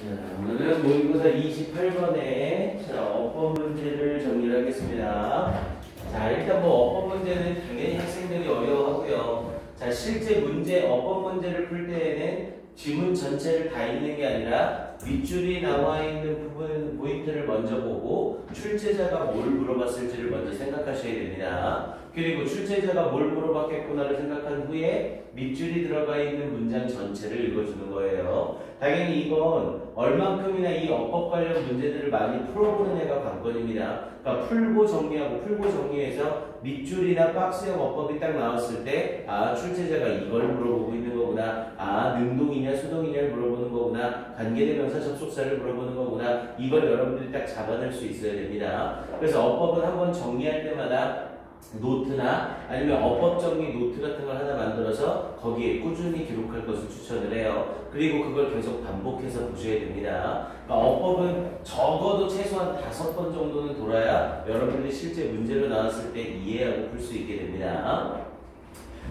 오늘은 모의고사 28번에 어법 문제를 정리를 하겠습니다. 자, 일단 어법 문제는 당연히 학생들이 어려워하고요. 자, 실제 문제, 어법 문제를 풀 때에는 지문 전체를 다 읽는 게 아니라 윗줄이 나와 있는 부분, 포인트를 먼저 보고 출제자가 뭘 물어봤을지를 먼저 생각하셔야 됩니다. 그리고 출제자가 뭘 물어봤겠구나를 생각한 후에 밑줄이 들어가 있는 문장 전체를 읽어주는 거예요. 당연히 이건 얼만큼이나 이 어법 관련 문제들을 많이 풀어보는 애가 관건입니다. 그러니까 풀고 정리해서 밑줄이나 박스형 어법이 딱 나왔을 때 출제자가 이걸 물어보고 있는 거구나. 능동이냐 수동이냐를 물어보는 거구나. 관계대명사 접속사를 물어보는 거구나. 이걸 여러분들이 딱 잡아낼 수 있어야 됩니다. 그래서 어법은 한번 정리할 때마다 노트나 아니면 어법 정리 노트 같은 걸 하나 만들어서 거기에 꾸준히 기록할 것을 추천을 해요. 그리고 그걸 계속 반복해서 보셔야 됩니다. 그러니까 어법은 적어도 최소한 5번 정도는 돌아야 여러분들이 실제 문제로 나왔을 때 이해하고 풀 수 있게 됩니다.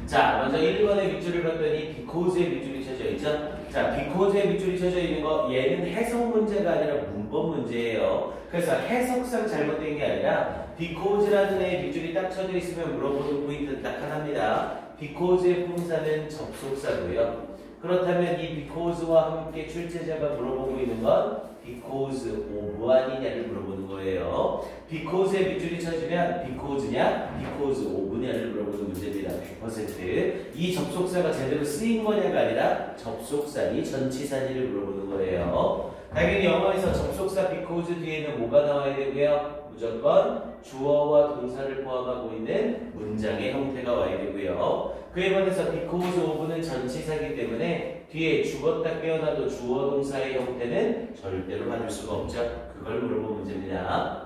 자, 먼저 1번의 밑줄을 봤더니 because의 밑줄이 쳐져 있죠? 자, because의 밑줄이 쳐져 있는 거 얘는 해석 문제가 아니라 문법 문제예요. 그래서 해석상 잘못된 게 아니라 because라는 애의 밑줄이 딱 쳐져 있으면 물어보는 포인트는 딱 하나입니다. because의 품사는 접속사고요. 그렇다면 이 because와 함께 출제자가 물어보고 있는 건 because of 아니냐를 물어보는 거예요. because의 밑줄이 쳐지면 because냐, because of냐를 물어보는 문제입니다. 100%. 이 접속사가 제대로 쓰인 거냐가 아니라 접속사니, 전치사니를 물어보는 거예요. 당연히 영어에서 접속사 because 뒤에는 뭐가 나와야 되고요? 무조건 주어와 동사를 포함하고 있는 문장의 형태가 와야 되고요. 그에 반해서 because of는 전치사이기 때문에 뒤에 죽었다 깨어나도 주어 동사의 형태는 절대로 받을 수가 없죠. 그걸 물어본 문제입니다.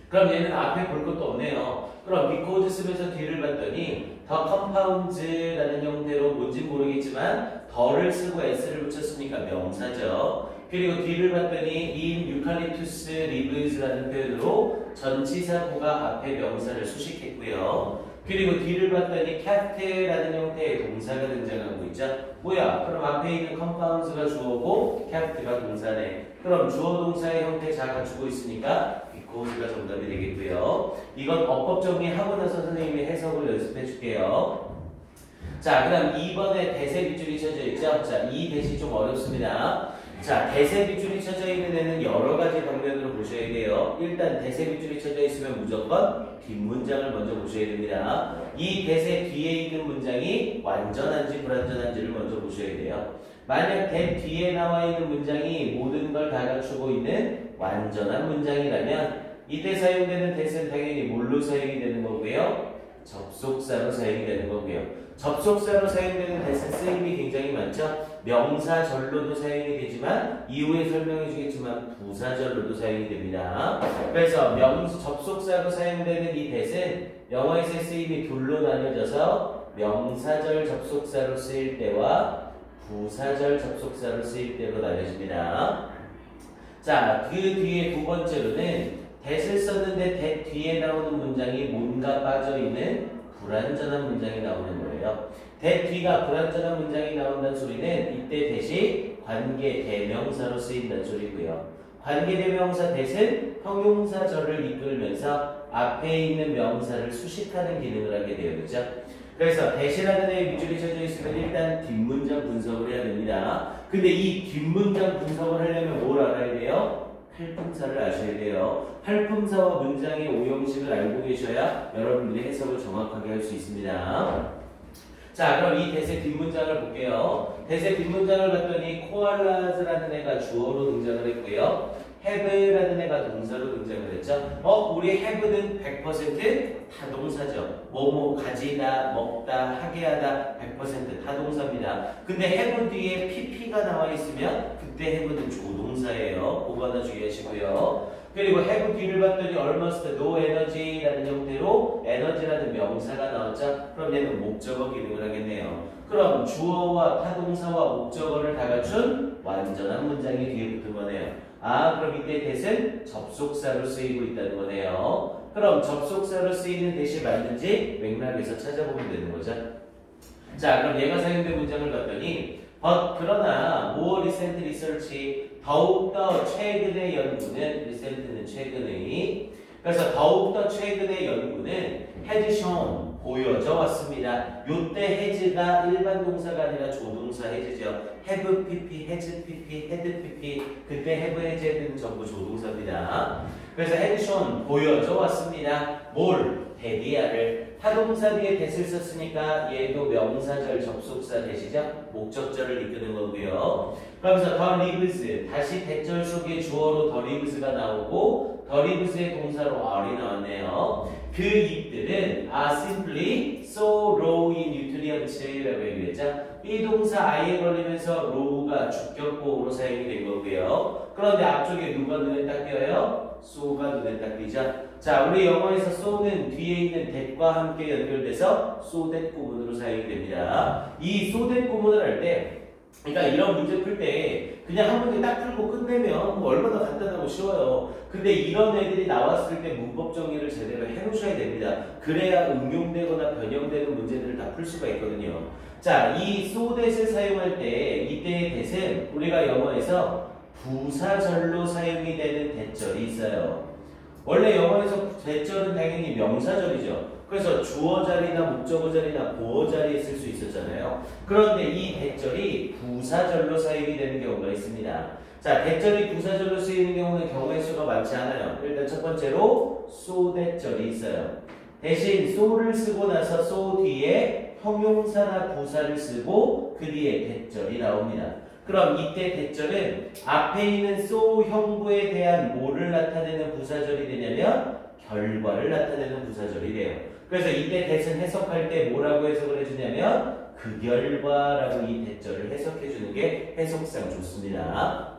그럼 얘는 앞에 볼 것도 없네요. 그럼 because 쓰면서 뒤를 봤더니 더 compounds라는 형태로 뭔지 모르겠지만 더를 쓰고 s를 붙였으니까 명사죠. 그리고 뒤를 봤더니 in eucalyptus leaves라는 표현으로 전치사구가 앞에 명사를 수식했고요. 그리고 뒤를 봤더니 cat라는 형태의 동사가 등장하고 있죠. 뭐야? 그럼 앞에 있는 compounds가 주어고 cat가 동사네. 그럼 주어 동사의 형태 잘 갖추고 있으니까 because가 정답이 되겠고요. 이건 어법 정리하고 나서 선생님이 해석을 연습해 줄게요. 자, 그 다음 2번에 대세 밑줄이 쳐져 있죠. 자, 이 대시 좀 어렵습니다. 자, 대세 밑줄이 쳐져 있는 애는 여러 가지 방면으로 보셔야 돼요. 일단 대세 밑줄이 쳐져 있으면 무조건 뒷문장을 먼저 보셔야 됩니다. 이 대세 뒤에 있는 문장이 완전한지 불완전한지를 먼저 보셔야 돼요. 만약 대 뒤에 나와 있는 문장이 모든 걸 다 갖추고 있는 완전한 문장이라면 이때 사용되는 대세는 당연히 뭘로 사용이 되는 거고요? 접속사로 사용이 되는 거고요. 접속사로 사용되는 대세 쓰임이 굉장히 많죠. 명사절로도 사용이 되지만 이후에 설명해 주겠지만 부사절로도 사용이 됩니다. 그래서 접속사로 사용되는 이 대세는 영어에서의 쓰임이 둘로 나뉘어져서 명사절 접속사로 쓰일 때와 부사절 접속사로 쓰일 때로 나뉘어집니다. 자, 그 뒤에 두 번째로는 대를 썼는데 대 뒤에 나오는 문장이 뭔가 빠져있는 불완전한 문장이 나오는 거예요. 대 뒤가 불완전한 문장이 나온다는 소리는 이때 대시 관계대명사로 쓰인다는 소리고요. 관계대명사 대신 형용사절을 이끌면서 앞에 있는 명사를 수식하는 기능을 하게 되어 있죠. 그래서 대시라는 애의 밑줄이 쳐져 있으면 일단 뒷문장 분석을 해야 됩니다. 근데 이 뒷문장 분석을 하려면 뭘 알아야 돼요? 할품사를 아셔야 돼요. 할품사와 문장의 오형식을 알고 계셔야 여러분들이 해석을 정확하게 할 수 있습니다. 자, 그럼 이 대세 뒷문장을 볼게요. 대세 뒷문장을 봤더니 koalas라는 애가 주어로 등장을 했고요. have라는 애가 동사로 등장을 했죠. 우리 have는 100% 타동사죠. 가지다, 먹다, 하게 하다 100% 타동사입니다. 근데 have 뒤에 pp가 나와 있으면 그때 have는 조동사예요. 그거 하나 주의하시고요. 그리고 have 뒤를 봤더니 almost no energy라는 형태로 에너지라는 명사가 나왔죠. 그럼 얘는 목적어 기능을 하겠네요. 그럼 주어와 타동사와 목적어를 다 갖춘 완전한 문장이 뒤에 붙은 거네요. 그럼 이때 대신 접속사로 쓰이고 있다는 거네요. 그럼 접속사로 쓰이는 대시 맞는지 맥락에서 찾아보면 되는 거죠. 자, 그럼 얘가 사용된 문장을 봤더니 but 그러나 무엇이 recent research 더욱더 최근의 연구는 recent는 최근의 그래서 더욱더 최근의 연구는 had shown 보여져 왔습니다. 요때 has가 일반 동사가 아니라 조동사 has죠. have pp, has pp, had pp 그때 have, has, had는 전부 조동사입니다. 그래서 had shown 보여져 왔습니다. 뭘? 대디아를 타동사 뒤에 that을 썼으니까 얘도 명사절 접속사 대시죠. 목적절을 이끄는 거고요. 그러면서 the lives 다시 대절 속에 주어로 the lives가 나오고 the lives의 동사로 are이 나왔네요. 그 잎들은 are simply so low in nutrients라고 얘기했죠. 비동사 I에 걸리면서 low가 주격보호로 사용이 된 거고요. 그런데 앞쪽에 누가 눈에 딱 띄어요? so가 눈에 딱 띄죠. 자, 우리 영어에서 so는 뒤에 있는 that과 함께 연결돼서 so that 구문으로 사용이 됩니다. 이 so that 구문을 할 때 그러니까 이런 문제 풀 때 그냥 한 문제 딱 풀고 끝내면 뭐 얼마나 간단하고 쉬워요. 근데 이런 애들이 나왔을 때 문법 정리를 제대로 해놓으셔야 됩니다. 그래야 응용되거나 변형되는 문제들을 다 풀 수가 있거든요. 자, 이 so that을 사용할 때 이때의 that은 우리가 영어에서 부사절로 사용이 되는 대절이 있어요. 원래 영어에서 대절은 당연히 명사절이죠. 그래서 주어 자리나 목적어 자리나 보어 자리에 쓸 수 있었잖아요. 그런데 이 대절이 부사절로 사용이 되는 경우가 있습니다. 자, 대절이 부사절로 쓰이는 경우는 경우의 수가 많지 않아요. 일단 첫 번째로 so 대절이 있어요. 대신 so를 쓰고 나서 so 뒤에 형용사나 부사를 쓰고 그 뒤에 대절이 나옵니다. 그럼 이때 대절은 앞에 있는 so 형부에 대한 뭐를 나타내는 부사절이 되냐면 결과를 나타내는 부사절이 돼요. 그래서 이때 대신 해석할 때 뭐라고 해석을 해주냐면 그 결과라고 이 대절을 해석해 주는 게 해석상 좋습니다.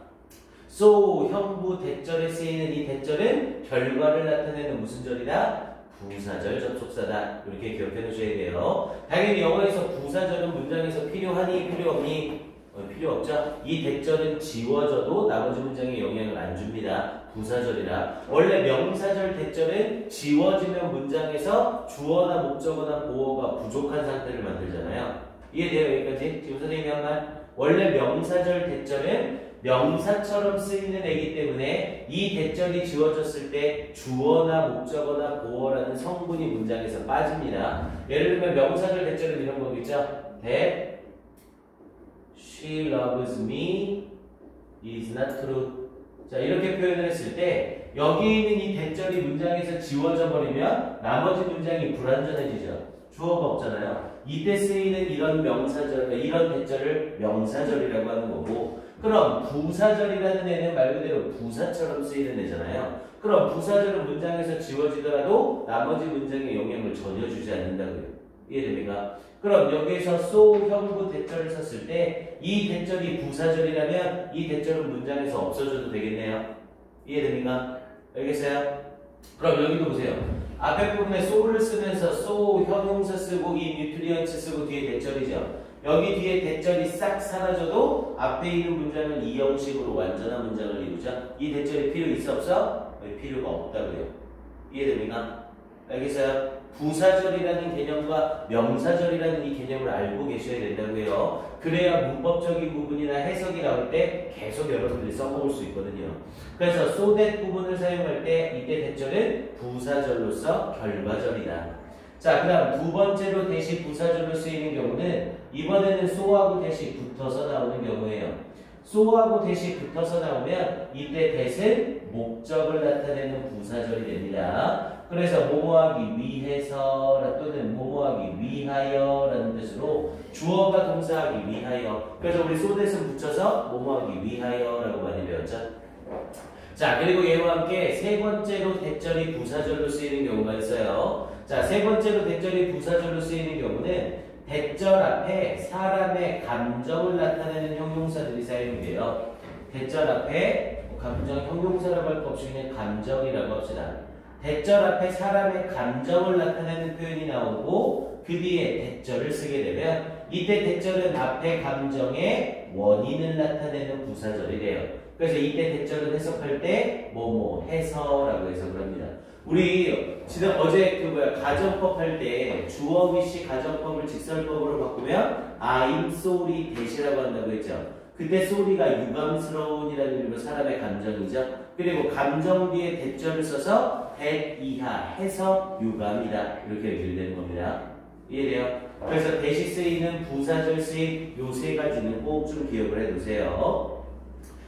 so 형부 대절에 쓰이는 이 대절은 결과를 나타내는 무슨 절이다? 부사절 접속사다. 이렇게 기억해 놓으셔야 돼요. 당연히 영어에서 부사절은 문장에서 필요하니 필요 없니? 필요 없죠? 이 대절은 지워져도 나머지 문장에 영향을 안 줍니다. 부사절이라. 원래 명사절 대절은 지워지면 문장에서 주어나 목적어나 보어가 부족한 상태를 만들잖아요. 이해돼요? 여기까지? 지금 선생님이 한 말? 원래 명사절 대절은 명사처럼 쓰이는 애기 때문에 이 대절이 지워졌을 때 주어나 목적어나 보어라는 성분이 문장에서 빠집니다. 예를 들면 명사절 대절은 이런 거겠죠? She loves me is not true. 자, 이렇게 표현을 했을 때 여기 있는 이 대절이 문장에서 지워져 버리면 나머지 문장이 불완전해지죠. 주어가 없잖아요. 이때 쓰이는 이런 명사절, 이런 대절을 명사절이라고 하는 거고, 그럼 부사절이라는 애는 말 그대로 부사처럼 쓰이는 애잖아요. 그럼 부사절은 문장에서 지워지더라도 나머지 문장에 영향을 전혀 주지 않는다고요. 이해됩니까? 그럼 여기에서 so 형부 대절을 썼을 때 이 대절이 부사절이라면 이 대절은 문장에서 없어져도 되겠네요. 이해됩니까? 알겠어요? 그럼 여기도 보세요. 앞에 부분에 so를 쓰면서 so 형용사 쓰고 이 nutrients 쓰고 뒤에 대절이죠. 여기 뒤에 대절이 싹 사라져도 앞에 있는 문장은 이 형식으로 완전한 문장을 이루죠. 이 대절이 필요 있어 없어? 필요가 없다고요. 이해됩니까? 알겠어요? 부사절이라는 개념과 명사절이라는 이 개념을 알고 계셔야 된다고요. 그래야 문법적인 부분이나 해석이 나올 때 계속 여러분들이 써먹을 수 있거든요. 그래서 so that 부분을 사용할 때 이때 대절은 부사절로서 결과절이다. 자, 그 다음 두 번째로 대시 부사절로 쓰이는 경우는 이번에는 so하고 대시 붙어서 나오는 경우예요. so하고 대시 붙어서 나오면 이때 that은 목적을 나타내는 부사절이 됩니다. 그래서 뭐뭐하기 위해서 또는 뭐뭐하기 위하여라는 뜻으로 주어가 동사하기 위하여. 그래서 우리 so that은 붙여서 뭐뭐하기 위하여라고 많이 배웠죠. 자, 그리고 얘와 함께 세 번째로 대절이 부사절로 쓰이는 경우가 있어요. 자, 세 번째로 대절이 부사절로 쓰이는 경우는 대절 앞에 사람의 감정을 나타내는 형용사들이 사용돼요. 대절 앞에 감정 형용사라고 할 거 없이 그냥 감정이라고 합시다. 대절 앞에 사람의 감정을 나타내는 표현이 나오고 그 뒤에 대절을 쓰게 되면 이때 대절은 앞에 감정의 원인을 나타내는 부사절이 돼요. 그래서 이때 대절을 해석할 때 뭐뭐 해서라고 해석을 합니다. 우리 지난 어제 가정법 할 때 주어 위시 가정법을 직설법으로 바꾸면 I'm sorry 대시라고 한다고 했죠. 그때 소리가 유감스러운이라는 의미로 사람의 감정이죠. 그리고 감정 뒤에 대절을 써서 that 이하 해서 유감이다. 이렇게 연결되는 겁니다. 이해돼요? 그래서 대시 쓰이는 부사절 쓰인 요 세 가지는 꼭 좀 기억을 해두세요.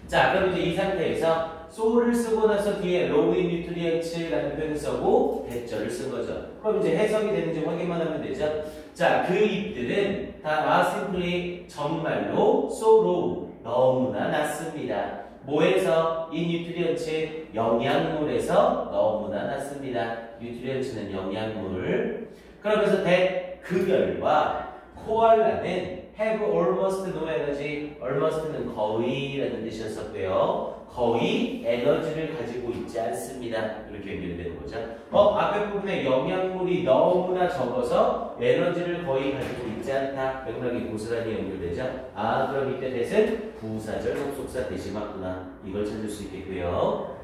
자, 그럼 이제 이 상태에서 so를 쓰고 나서 뒤에 low in nutrients라는 표현을 쓰고 대절을 쓴 거죠. 그럼 이제 해석이 되는지 확인만 하면 되죠. 자, 그 잎들은 다 simply 정말로 so low 너무나 낮습니다. 뭐에서? 이 nutrients 영양물에서 너무나 낮습니다. nutrients는 영양물. 그러면서 that 그별과 코알라는 have almost no energy. almost는 거의라는 뜻이었었고요. 거의 에너지를 가지고 있지 않습니다. 이렇게 연결되는 거죠. 앞에 부분에 영양물이 너무나 적어서 에너지를 거의 가지고 있지 않다. 맥락이 고스란히 연결되죠. 아, 그럼 이때 대신 부사절 접속사 대시 맞구나. 이걸 찾을 수 있겠고요.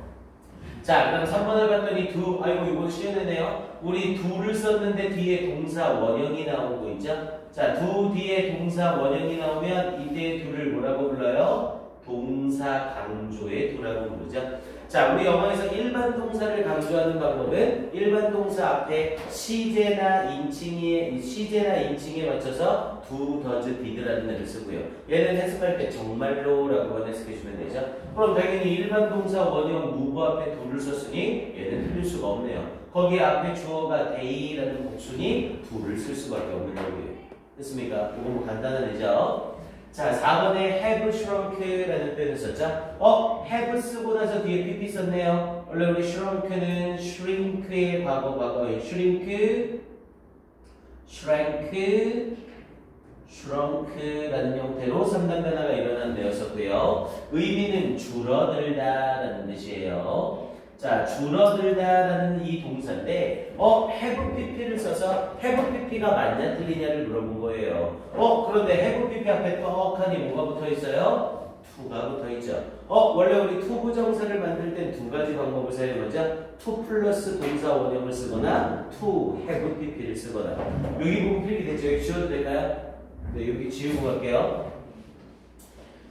자, 그다음 3번을 봤더니 아이고 이거 쉬운 애네요. 우리 do를 썼는데 뒤에 동사 원형이 나온 거 있죠? 자, do 뒤에 동사 원형이 나오면 이때 do를 뭐라고 불러요? 동사 강조의 do라고 부르죠. 자, 우리 영어에서 일반 동사를 강조하는 방법은 일반 동사 앞에 시제나 인칭에 맞춰서 do, does, did라는 애를 쓰고요. 얘는 해석할 때 정말로라고 해석해주면 되죠. 그럼 당연히 일반 동사 원형 move 앞에 do를 썼으니 얘는 틀릴 수가 없네요. 거기 앞에 주어가 they라는 복수니 do를 쓸 수밖에 없는 거고요. 됐습니까? 이거 뭐 간단한 애죠. 자, 4번에 have shrunk라는 표현을 썼죠? have 쓰고 나서 뒤에 pp 썼네요. 원래 우리 shrunk는 shrink의 과거예요. shrunk라는 형태로 3단 변화가 일어난 데였었고요. 의미는 줄어들다라는 뜻이에요. 자, 줄어들다라는 이 동사인데 have pp를 써서 have pp가 맞냐 틀리냐를 물어본 거예요. 그런데 have pp 앞에 떡하니 뭐가 붙어 있어요? to가 붙어 있죠. 원래 우리 to 부정사를 만들 땐 두 가지 방법을 사용하죠. to 플러스 동사 원형을 쓰거나 to have pp를 쓰거나. 여기 부분 필기 됐죠? 여기 지워도 될까요? 네, 여기 지우고 갈게요.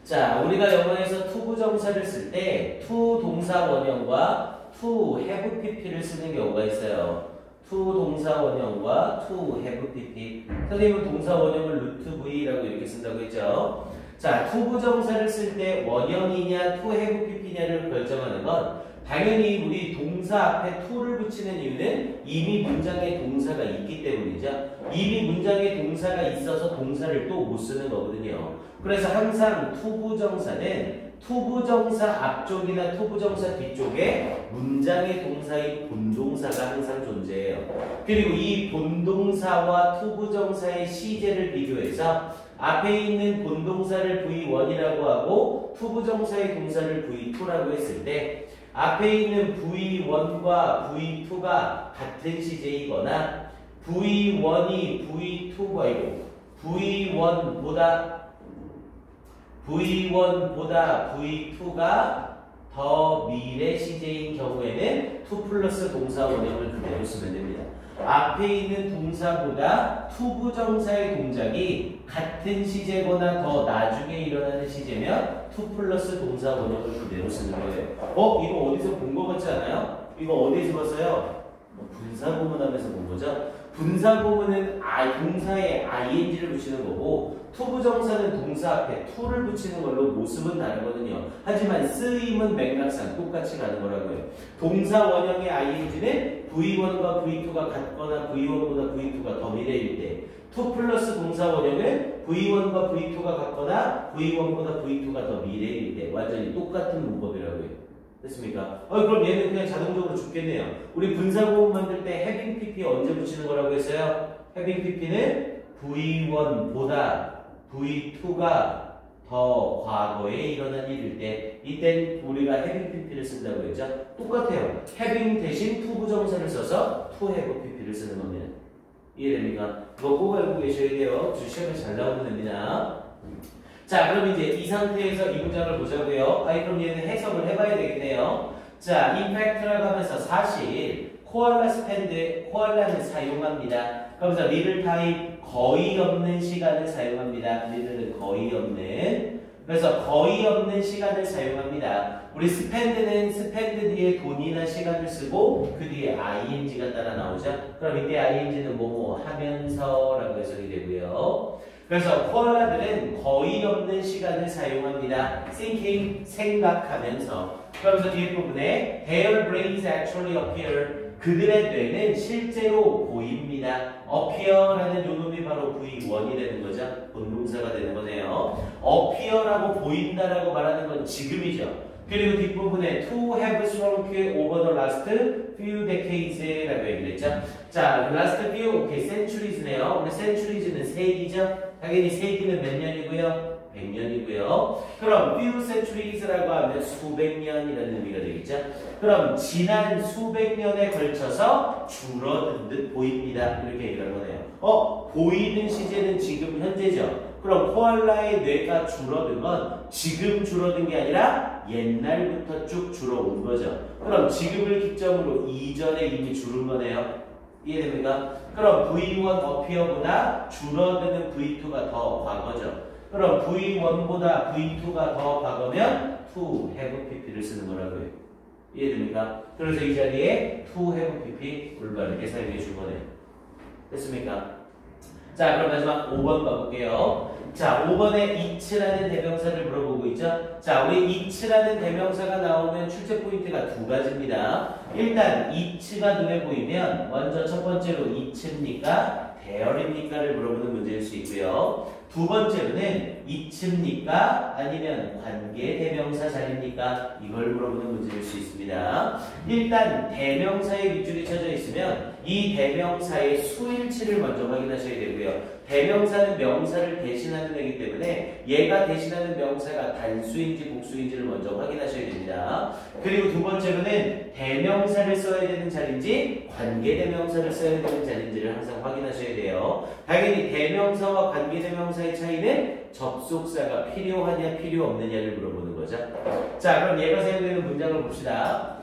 자, 우리가 영어에서 to 부정사를 쓸 때 to 동사 원형과 to have pp를 쓰는 경우가 있어요. to 동사 원형과 to have pp. 선생님은 동사 원형을 root v라고 이렇게 쓴다고 했죠. 자, to 부정사를 쓸 때 원형이냐 to have pp냐를 결정하는 건 당연히 우리 동사 앞에 to를 붙이는 이유는 이미 문장에 동사가 있기 때문이죠. 이미 문장에 동사가 있어서 동사를 또 못 쓰는 거거든요. 그래서 항상 to 부정사는 to 부정사 앞쪽이나 to 부정사 뒤쪽에 문장의 동사인 본동사가 항상 존재해요. 그리고 이 본동사와 to 부정사의 시제를 비교해서 앞에 있는 본동사를 V1이라고 하고 to 부정사의 동사를 V2라고 했을 때 앞에 있는 V1과 V2가 같은 시제이거나 V1이 V1보다 V2가 더 미래 시제인 경우에는 to 플러스 동사 원형을 그대로 쓰면 됩니다. 앞에 있는 동사보다 to 부정사의 동작이 같은 시제거나 더 나중에 일어나는 시제면 to 플러스 동사 원형을 그대로 쓰는 거예요. 이거 어디서 본 거 같지 않아요? 이거 어디서 봤어요? 분사구문하면서 본 거죠? 분사구문은 동사에 ing를 붙이는 거고 to 부정사는 동사 앞에 to를 붙이는 걸로 모습은 다르거든요. 하지만 쓰임은 맥락상 똑같이 가는 거라고요. 동사 원형의 ing는 V1과 V2가 같거나 V1보다 V2가 더 미래일 때 to 플러스 동사 원형은 V1과 V2가 같거나 V1보다 V2가 더 미래일 때 완전히 똑같은 문법이라고요. 됐습니까? 그럼 얘는 그냥 자동적으로 죽겠네요. 우리 분사구문 만들 때 having pp 언제 붙이는 거라고 했어요? having pp는 V1보다 V2가 더 과거에 일어난 일일 때 이땐 우리가 having pp를 쓴다고 했죠? 똑같아요. having 대신 to 부정사를 써서 to have pp를 쓰는 겁니다. 이해됩니까? 그거 꼭 알고 계셔야 돼요. 시험에 잘 나오는 겁니다. 자, 그럼 이제 이 상태에서 이 문장을 보자고요. 그럼 얘는 해석을 해봐야 되겠네요. 자, 임팩트라고 하면서 사실 코알라 스탠드, 코알라는 사용합니다. 그러면서 리들 타입 거의 없는 시간을 사용합니다. 리들은 거의 없는. 그 그래서 거의 없는 시간을 사용합니다. 우리 spend는 spend 뒤에 돈이나 시간을 쓰고 그 뒤에 ing가 따라 나오죠. 그럼 이때 ing는 뭐뭐 하면서라고 해석이 되고요. 그래서 코알라들은 거의 없는 시간을 사용합니다. thinking, 생각하면서. 그러면서 뒤에 부분에 their brains actually appear. 그들의 뇌는 실제로 보입니다. appear라는 요놈이 바로 V1이 되는 거죠. 본동사가 되는 거네요. appear라고 보인다라고 말하는 건 지금이죠. 그리고 뒷부분에 to have shrunk over the last few decades라고 얘기를 했죠. 자, last few, 오케이, centuries네요. 오늘 centuries는 세기죠. 당연히 세기는 몇 년이고요? 100년이고요. 그럼 few centuries라고 하면 수백 년이라는 의미가 되겠죠. 그럼 지난 수백 년에 걸쳐서 줄어든 듯 보입니다. 이렇게 얘기를 하네요. 보이는 시제는 지금 현재죠. 그럼 코알라의 뇌가 줄어든 건 지금 줄어든 게 아니라 옛날부터 쭉 줄어온 거죠. 그럼 지금을 기점으로 이전에 이미 줄은 거네요. 이해됩니까? 그럼 V1 어피어보다 줄어드는 V2가 더 과거죠. 그럼 V1보다 V2가 더 과거면 to have pp를 쓰는 거라고요. 이해됩니까? 그래서 이 자리에 to have pp 올바르게 사용해 줄 거네요. 됐습니까? 자, 그럼 마지막 5번 봐볼게요. 자, 5번에 each라는 대명사를 물어보고 있죠. 자, 우리 each라는 대명사가 나오면 출제 포인트가 두 가지입니다. 일단 each가 눈에 보이면 먼저 첫 번째로 each입니까? 대열입니까를 물어보는 문제일 수 있고요. 두 번째로는 each입니까? 아니면 관계 대명사 자리입니까? 이걸 물어보는 문제일 수 있습니다. 일단 대명사의 밑줄이 쳐져 있으면 이 대명사의 수일치를 먼저 확인하셔야 되고요. 대명사는 명사를 대신하는 애기 때문에 얘가 대신하는 명사가 단수인지 복수인지를 먼저 확인하셔야 됩니다. 그리고 두 번째로는 대명사를 써야 되는 자리인지 관계대명사를 써야 되는 자리인지를 항상 확인하셔야 돼요. 당연히 대명사와 관계대명사의 차이는 접속사가 필요하냐 필요 없느냐를 물어보는 거죠. 자, 그럼 얘가 사용되는 문장을 봅시다.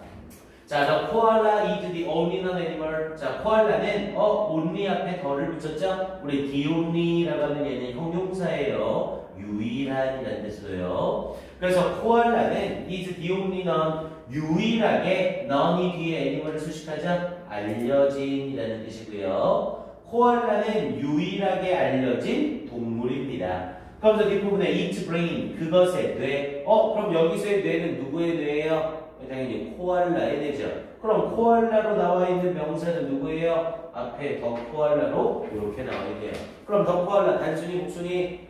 자, the koala is the only non-animal. 자, 코알라는 only 앞에 더를 붙였죠? 우리 the only라고 하는 얘는 형용사예요. 유일한이라는 뜻으로요. 그래서 코알라는 is the only non, 유일하게 non이 뒤에 animal을 수식하죠? 알려진이라는 뜻이고요. 코알라는 유일하게 알려진 동물입니다. 그러면서 뒷부분에 its brain, 그것의 뇌. 그럼 여기서의 뇌는 누구의 뇌예요? 당연히 코알라의 뇌죠. 그럼 코알라로 나와 있는 명사는 누구예요? 앞에 더 코알라로 이렇게 나와 있네요. 그럼 더 코알라 단순히 복순이?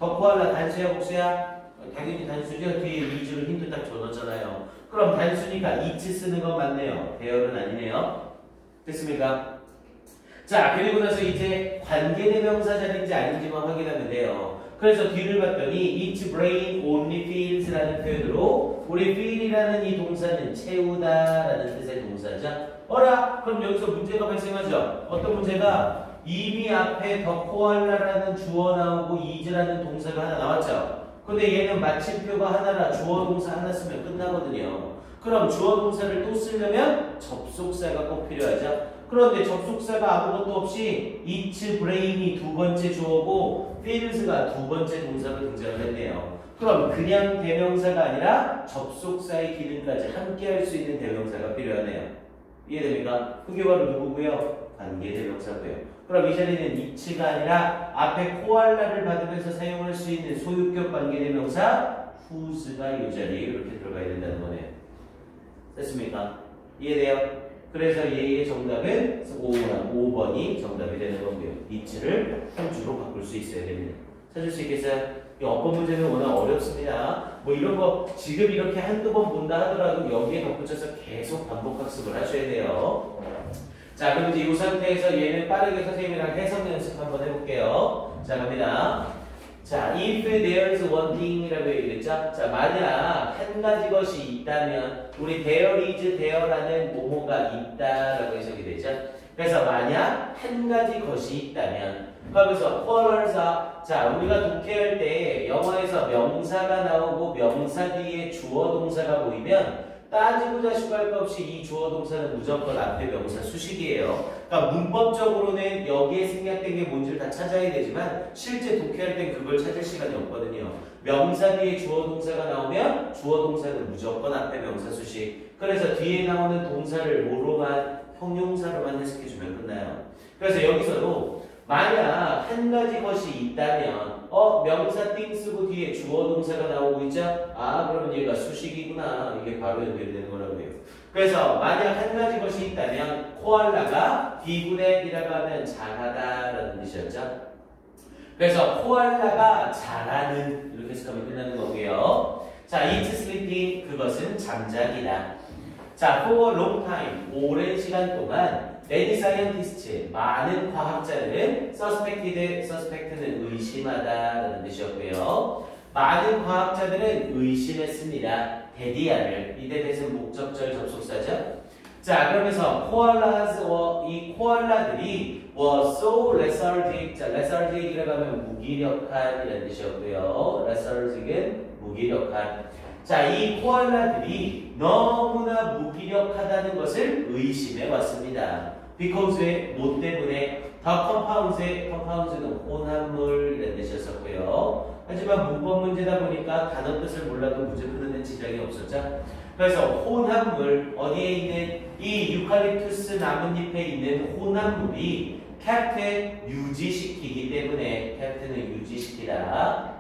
더 코알라 단수야 복수야? 당연히 단수죠. 뒤에 위주를 힌트 딱 줘놨잖아요. 그럼 단수니까 it's 쓰는 건 맞네요. 대열은 아니네요. 됐습니까? 자, 그리고 나서 이제 관계대명사 자리인지 아닌지만 확인하면 돼요. 그래서 뒤를 봤더니 its brain only feels라는 표현으로 우리 feel이라는 이 동사는 채우다라는 뜻의 동사죠. 그럼 여기서 문제가 발생하죠. 어떤 문제가? 이미 앞에 더 코알라라는 주어 나오고 is라는 동사가 하나 나왔죠. 근데 얘는 마침표가 하나라 주어 동사 하나 쓰면 끝나거든요. 그럼 주어 동사를 또 쓰려면 접속사가 꼭 필요하죠. 그런데 접속사가 아무것도 없이 its brain이 두 번째 주어고 feels가 두 번째 동사로 등장을 했네요. 그럼 그냥 대명사가 아니라 접속사의 기능까지 함께 할 수 있는 대명사가 필요하네요. 이해됩니까? 그게 바로 누구고요? 관계대명사고요. 그럼 이 자리는 it가 아니라 앞에 코알라를 받으면서 사용할 수 있는 소유격 관계대명사 whose가 이 자리에 이렇게 들어가야 된다는 거네요. 됐습니까? 이해돼요? 그래서 얘의 정답은 5번이 정답이 되는 거고요. it를 whose로 바꿀 수 있어야 됩니다. 찾을 수 있겠어요? 이 어법 문제는 워낙 어렵습니다. 뭐 이런 거 지금 이렇게 한두 번 본다 하더라도 여기에 덧붙여서 계속 반복 학습을 하셔야 돼요. 자, 그럼 이제 이 상태에서 얘는 빠르게 선생님이랑 해석 연습 한번 해볼게요. 자, 갑니다. 자, if there is one thing이라고 얘기했죠. 자, 만약 한 가지 것이 있다면 우리 there is there라는 뭐뭐가 있다라고 해석이 되죠. 그래서 만약 한 가지 것이 있다면 그러면서 quarrels아, 자, 우리가 독해할 때 영어에서 명사가 나오고 명사 뒤에 주어 동사가 보이면 따지고 자시고 할 것 없이 이 주어 동사는 무조건 앞에 명사 수식이에요. 그러니까 문법적으로는 여기에 생략된 게 뭔지를 다 찾아야 되지만 실제 독해할 땐 그걸 찾을 시간이 없거든요. 명사 뒤에 주어 동사가 나오면 주어 동사는 무조건 앞에 명사 수식. 그래서 뒤에 나오는 동사를 뭐로만 형용사로만 해석해주면 끝나요. 그래서 여기서도 만약 한 가지 것이 있다면 명사 띵 쓰고 뒤에 주어 동사가 나오고 있죠? 아 그러면 얘가 수식이구나. 이게 바로 연결되는 거라고요. 그래서 만약 한 가지 것이 있다면 코알라가 비구넷이라고 하면 잘하다라는 뜻이었죠. 그래서 코알라가 잘하는 이렇게 해석하면 끝나는 거고요. 자, eat sleeping 그것은 잠자기다. 자, for a long time 오랜 시간 동안 many scientists 많은 과학자들은 suspect는 의심하다라는 뜻이었고요. 많은 과학자들은 의심했습니다. 데디아를 이때 대해서는 목적절 접속사죠. 자, 그러면서 이 코알라들이 were so lethargic. 자, lethargic이라고 하면 무기력한이라는 뜻이었고요. lethargic은 무기력한. 자, 이 코알라들이 너무나 무기력하다는 것을 의심해 왔습니다. Because의 뭐 때문에 compounds는 혼합물이라는 뜻이었었고요. 하지만 문법 문제다 보니까 단어 뜻을 몰라도 문제 푸는 데는 지장이 없었죠. 그래서 혼합물, 어디에 있는 이 유칼립투스 나뭇잎에 있는 혼합물이 캡트를 유지시키기 때문에 캡트는 유지시키다.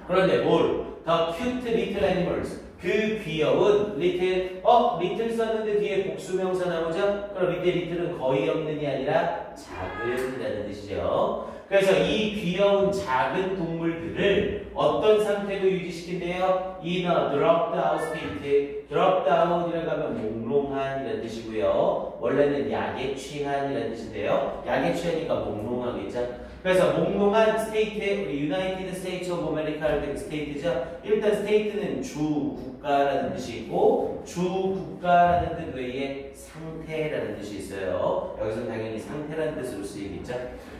그런데 뭘? The cute little animals. 그 귀여운 little, little 썼는데 뒤에 복수명사 나오죠? 그럼 이때 little은 거의 없는이 아니라 작은이라는 뜻이죠. 그래서 이 귀여운 작은 동물들을 어떤 상태로 유지시킨대요? In a drugged out state. drugged out이라고 하면 몽롱한이라는 뜻이고요. 원래는 약에 취한이라는 뜻인데요. 약에 취하니까 몽롱하겠죠? 그래서 몽롱한 스테이트에 우리 유나이티드 스테이트 오브 아메리카를 된 스테이트죠. 일단 스테이트는 주 국가라는 뜻이 있고 주 국가라는 뜻 외에 상태라는 뜻이 있어요. 여기서 당연히 상태라는 뜻으로 쓰이겠죠.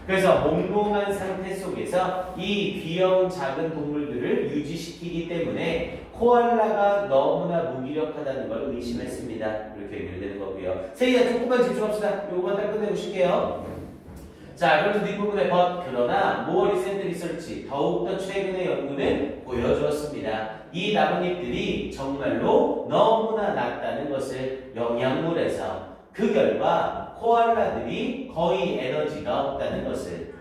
그래서 몽롱한 상태 속에서 이 귀여운 작은 동물들을 유지시키기 때문에 코알라가 너무나 무기력하다는 걸 의심했습니다. 이렇게 연결되는 거고요. 세이야 조금만 집중합시다. 요거만 딱 끝내보실게요. 자, 그래서 뒷부분에 그러나 more recent research, 더욱더 최근의 연구는 보여주었습니다. 이 나뭇잎들이 정말로 너무나 낮다는 것을 영양물에서 그 결과 코알라들이 거의 에너지가 없다는 것을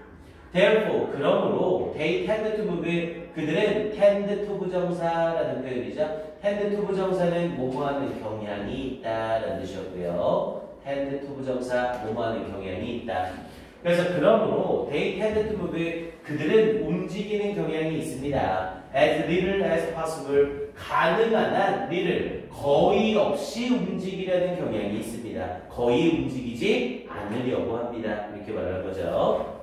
therefore, 그러므로 they tend to move, 그들은 tend to 부정사라는 표현이죠. tend to 부정사는 뭐뭐하는 경향이 있다라는 뜻이었고요. tend to 부정사, 뭐뭐하는 경향이 있다. 그래서 그러므로 they tend to move, 그들은 움직이는 경향이 있습니다. as little as possible, 가능한 한 little, 거의 없이 움직이려는 경향이 있습니다. 거의 움직이지 않으려고 합니다. 이렇게 말하는 거죠.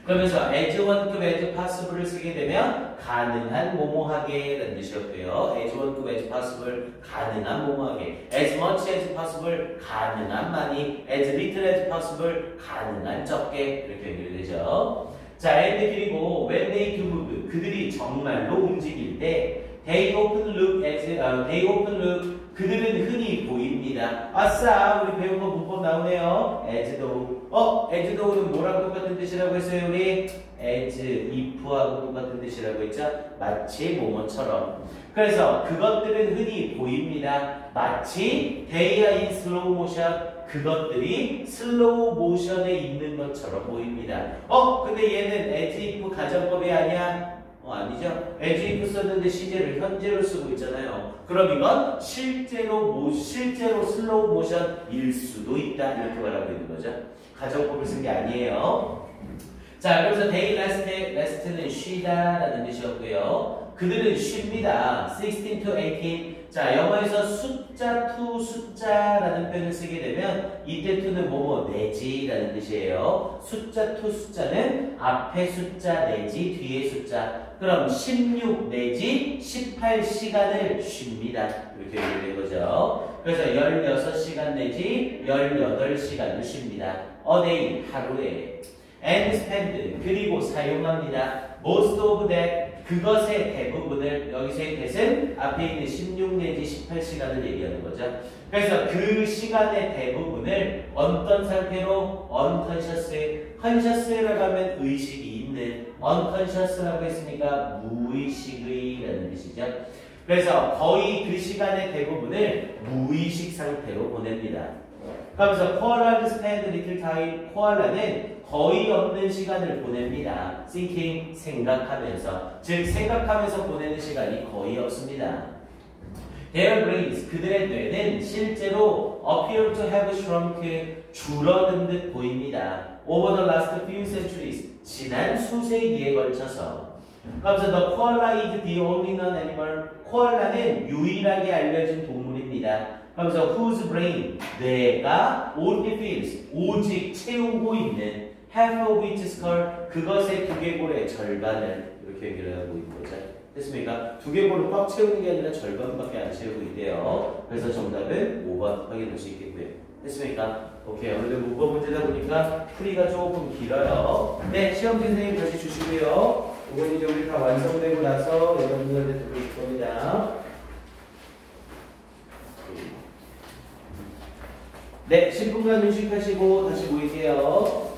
그러면서 as 원급 as possible을 쓰게 되면 가능한 뭐뭐하게 라는 뜻이었고요. as 원급 as possible, 가능한 뭐뭐하게. as much as possible, 가능한 많이. as little as possible, 가능한 적게. 이렇게 연결되죠. 자, and 그리고 when they do move, 그들이 정말로 움직일 때 they often look, 그들은 흔히 보입니다. 아싸, 우리 배운 거 문법 나오네요. as though. as though는 뭐랑 똑같은 뜻이라고 했어요, 우리? as if하고 똑같은 뜻이라고 했죠? 마치 뭐뭐처럼. 그래서 그것들은 흔히 보입니다. 마치 they are in slow motion. 그것들이 슬로우 모션에 있는 것처럼 보입니다. 근데 얘는 as if 가정법이 아니야? 아니죠. as if 썼는데 시제를 현재로 쓰고 있잖아요. 그럼 이건 실제로 슬로우 모션일 수도 있다. 이렇게 말하고 있는 거죠. 가정법을 쓴 게 아니에요. 자, 그래서 they rest는 쉬다라는 뜻이었고요. 그들은 쉽니다. 16 to 18. 자, 영어에서 숫자 to 숫자라는 표현을 쓰게 되면 이때 to는 뭐뭐 내지라는 뜻이에요. 숫자 to 숫자는 앞에 숫자 내지 뒤에 숫자. 그럼 16 내지 18시간을 쉽니다. 이렇게 얘기된 거죠. 그래서 16시간 내지 18시간을 쉽니다. A day, 하루에. And spend, 그리고 사용합니다. Most of that, 그것의 대부분을 여기서의 대은 앞에 있는 16 내지 18시간을 얘기하는 거죠. 그래서 그 시간의 대부분을 어떤 상태로 unconscious, conscious라고 하면 의식이 있는, unconscious라고 했으니까 무의식의라는 뜻이죠. 그래서 거의 그 시간의 대부분을 무의식 상태로 보냅니다. 그러면서 koala는 spend little time, koala는 거의 없는 시간을 보냅니다. thinking, 생각하면서. 즉 생각하면서 보내는 시간이 거의 없습니다. Their brains, 그들의 뇌는 실제로 appear to have shrunk, 줄어든 듯 보입니다. Over the last few centuries, 지난 수세기에 걸쳐서. 그러면서 the koala is the only non-animal, 코알라는 유일하게 알려진 동물입니다. 그러면서 whose brain, 뇌가 only fills, 오직 채우고 있는 half of its skull, 그것의 두개골의 절반을 이렇게 얘기를 하고 있는 거죠. 됐습니까? 두개골을 꽉 채우는 게 아니라 절반밖에 안 채우고 있대요. 그래서 정답은 5번 확인할 수 있겠고요. 됐습니까? 오케이. 오늘도 문법 문제다 보니까 풀이가 조금 길어요. 네, 시험지 선생님 다시 주시고요. 이건 이제 우리 다 완성되고 나서 여러분들한테 드릴 겁니다. 네, 10분간 휴식하시고 다시 모일게요.